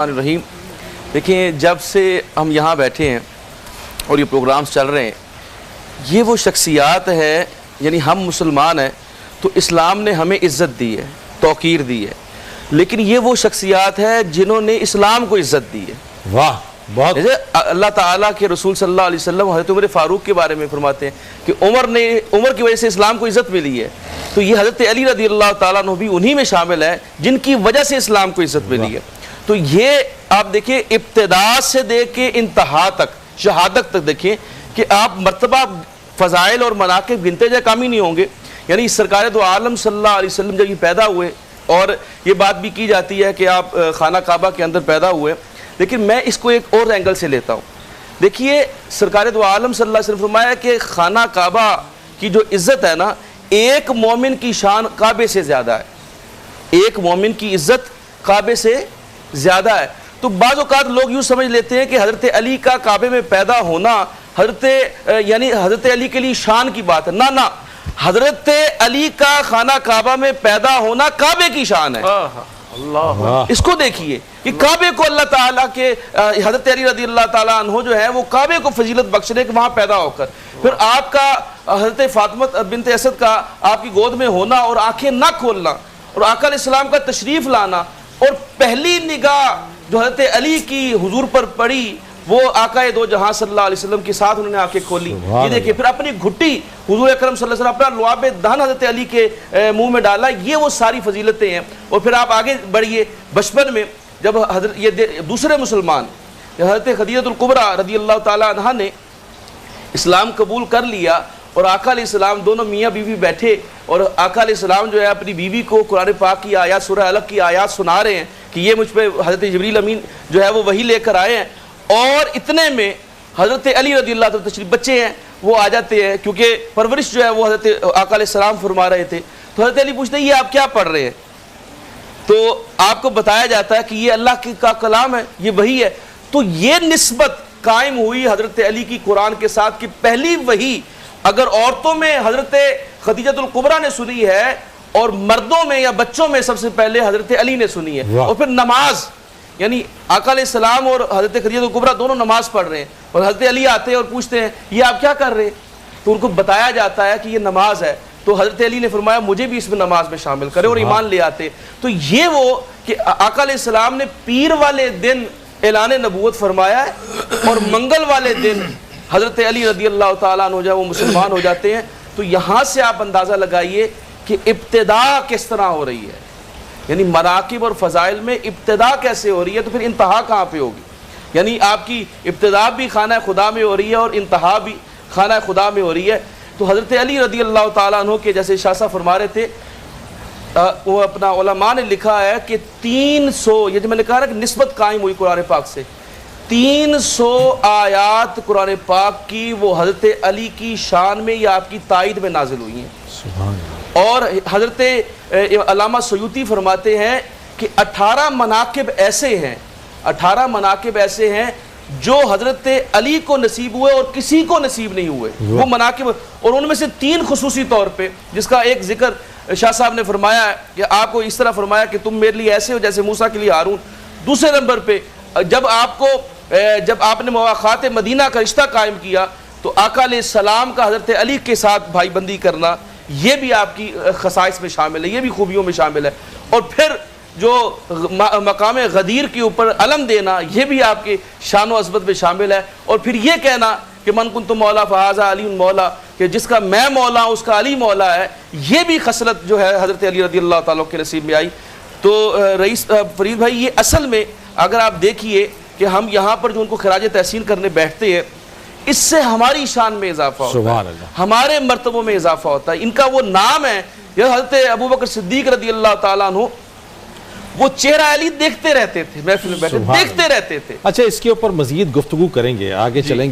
الرحیم دیکھیں، جب سے ہم یہاں بیٹھے ہیں اور یہ پروگرامز چل رہے ہیں، یہ وہ شخصیات ہے، یعنی ہم مسلمان ہیں تو اسلام نے ہمیں عزت دی ہے، توقیر دی ہے، لیکن یہ وہ شخصیات ہے جنہوں نے اسلام کو عزت دی ہے۔ واہ، بہت جیسے اللہ تعالیٰ کے رسول صلی اللہ علیہ وسلم حضرت عمر فاروق کے بارے میں فرماتے ہیں کہ عمر کی وجہ سے اسلام کو عزت ملی ہے، تو یہ حضرت علی رضی اللہ تعالیٰ عنہ بھی انہی میں شامل ہے جن کی وجہ سے اسلام کو عزت ملی ہے۔ تو یہ آپ دیکھیں، ابتدا سے دیکھ کے انتہا تک، شہادت تک دیکھیں کہ آپ مرتبہ فضائل اور مناقب گنتے جائے کام ہی نہیں ہوں گے۔ یعنی سرکار دو عالم صلی اللہ علیہ وسلم جب یہ پیدا ہوئے، اور یہ بات بھی کی جاتی ہے کہ آپ خانہ کعبہ کے اندر پیدا ہوئے، لیکن میں اس کو ایک اور اینگل سے لیتا ہوں۔ دیکھیے، سرکار دو عالم صلی اللہ علیہ وسلم فرمایا کہ خانہ کعبہ کی جو عزت ہے نا، ایک مومن کی شان کعبے سے زیادہ ہے، ایک مومن کی عزت کعبے سے زیادہ ہے۔ تو بعض اوقات لوگ یوں سمجھ لیتے ہیں کہ حضرت علی کا کعبے میں پیدا ہونا حضرت علی کے لیے شان کی بات ہے۔ نہ، حضرت علی کا خانہ کعبہ میں پیدا ہونا کعبے کی شان ہے۔ اس کو دیکھیے کہ کعبے کو اللہ تعالیٰ کے حضرت علی رضی اللہ تعالیٰ عنہ جو ہے وہ کعبے کو فضیلت بخش رہے کہ وہاں پیدا ہو کر، پھر آپ کا حضرت فاطمہ بنت اسد کا آپ کی گود میں ہونا اور آنکھیں نہ کھولنا اور آقا علیہ السلام کا تشریف لانا، اور پہلی نگاہ جو حضرت علی کی حضور پر پڑی وہ آقا دو جہاں صلی اللہ علیہ وسلم کے ساتھ انہوں نے آنکھیں کھولی۔ یہ دیکھیں، پھر اپنی گھٹی حضور اکرم صلی اللہ علیہ وسلم اپنا لعاب دہن حضرت علی کے منہ میں ڈالا۔ یہ وہ ساری فضیلتیں ہیں۔ اور پھر آپ آگے بڑھیے، بچپن میں جب حضرت یہ دوسرے مسلمان حضرت خدیجہ الکبریٰ رضی اللہ تعالیٰ عنہ نے اسلام قبول کر لیا، اور آقا علیہ السلام دونوں میاں بیوی بیٹھے، اور آقا علیہ السلام جو ہے اپنی بیوی کو قرآن پاک کی آیات، سورہ علق کی آیات سنا رہے ہیں کہ یہ مجھ پہ حضرت جبریل امین جو ہے وہ وحی لے کر آئے ہیں، اور اتنے میں حضرت علی رضی اللہ تعالیٰ تشریف، بچے ہیں وہ آ جاتے ہیں، کیونکہ پرورش جو ہے وہ حضرت آقا علیہ السلام فرما رہے تھے۔ تو حضرت علی پوچھتے ہیں یہ آپ کیا پڑھ رہے ہیں؟ تو آپ کو بتایا جاتا ہے کہ یہ اللہ کا کلام ہے، یہ وحی ہے۔ تو یہ نسبت قائم ہوئی حضرت علی کی قرآن کے ساتھ کہ پہلی وحی اگر عورتوں میں حضرت خدیجہ الکبریٰ نے سنی ہے، اور مردوں میں یا بچوں میں سب سے پہلے حضرت علی نے سنی ہے۔ اور پھر نماز، یعنی آقا علیہ السلام اور حضرت خدیجہ الکبریٰ دونوں نماز پڑھ رہے ہیں، اور حضرت علی آتے ہیں اور پوچھتے ہیں یہ آپ کیا کر رہے ہیں؟ تو ان کو بتایا جاتا ہے کہ یہ نماز ہے۔ تو حضرت علی نے فرمایا مجھے بھی اس میں نماز میں شامل کرے، اور ایمان لے آتے۔ تو یہ وہ کہ آقا علیہ السلام نے پیر والے دن اعلان نبوت فرمایا ہے، اور منگل والے دن حضرت علی رضی اللہ تعالیٰ عنہ جو ہے وہ مسلمان ہو جاتے ہیں۔ تو یہاں سے آپ اندازہ لگائیے کہ ابتدا کس طرح ہو رہی ہے، یعنی مناقب اور فضائل میں ابتدا کیسے ہو رہی ہے، تو پھر انتہا کہاں پہ ہوگی؟ یعنی آپ کی ابتدا بھی خانہ خدا میں ہو رہی ہے اور انتہا بھی خانہ خدا میں ہو رہی ہے۔ تو حضرت علی رضی اللہ تعالیٰ عنہ کے جیسے شاہ صاحب فرما رہے تھے، وہ اپنا علماء نے لکھا ہے کہ 300، یہ جو میں نے کہا نا کہ نسبت قائم ہوئی قرآن پاک سے، 300 آیات قرآن پاک کی وہ حضرت علی کی شان میں یا آپ کی تائید میں نازل ہوئی ہیں۔ سبحان اللہ۔ اور حضرت علامہ سیوطی فرماتے ہیں کہ 18 مناقب ایسے ہیں، 18 مناقب ایسے ہیں جو حضرت علی کو نصیب ہوئے اور کسی کو نصیب نہیں ہوئے، وہ مناقب، اور ان میں سے 3 خصوصی طور پہ، جس کا ایک ذکر شاہ صاحب نے فرمایا ہے کہ آپ کو اس طرح فرمایا کہ تم میرے لیے ایسے ہو جیسے موسیٰ کے لیے ہارون۔ دوسرے نمبر پہ جب آپ نے مواخات مدینہ کا رشتہ قائم کیا تو آقا علیہ السلام کا حضرت علی کے ساتھ بھائی بندی کرنا، یہ بھی آپ کی خصائص میں شامل ہے، یہ بھی خوبیوں میں شامل ہے۔ اور پھر جو مقام غدیر کے اوپر علم دینا، یہ بھی آپ کے شان و عظمت میں شامل ہے۔ اور پھر یہ کہنا کہ من کنت مولا فہذا علی مولا، کہ جس کا میں مولا اس کا علی مولا ہے، یہ بھی خصلت جو ہے حضرت علی رضی اللہ تعالیٰ کے نصیب میں آئی۔ تو رئیس فرید بھائی، یہ اصل میں اگر آپ دیکھیے کہ ہم یہاں پر جو ان کو خراج تحسین کرنے بیٹھتے ہیں، اس سے ہماری شان میں اضافہ ہوتا ہے، ہمارے مرتبوں میں اضافہ ہوتا ہے۔ ان کا وہ نام ہے، یہ حضرت ابوبکر صدیق رضی اللہ تعالیٰ عنہ، وہ چہرہ علی دیکھتے رہتے تھے، محفل میں بیٹھے دیکھتے رہتے تھے۔ اچھا، اس کے اوپر مزید گفتگو کریں گے، آگے چلیں گے۔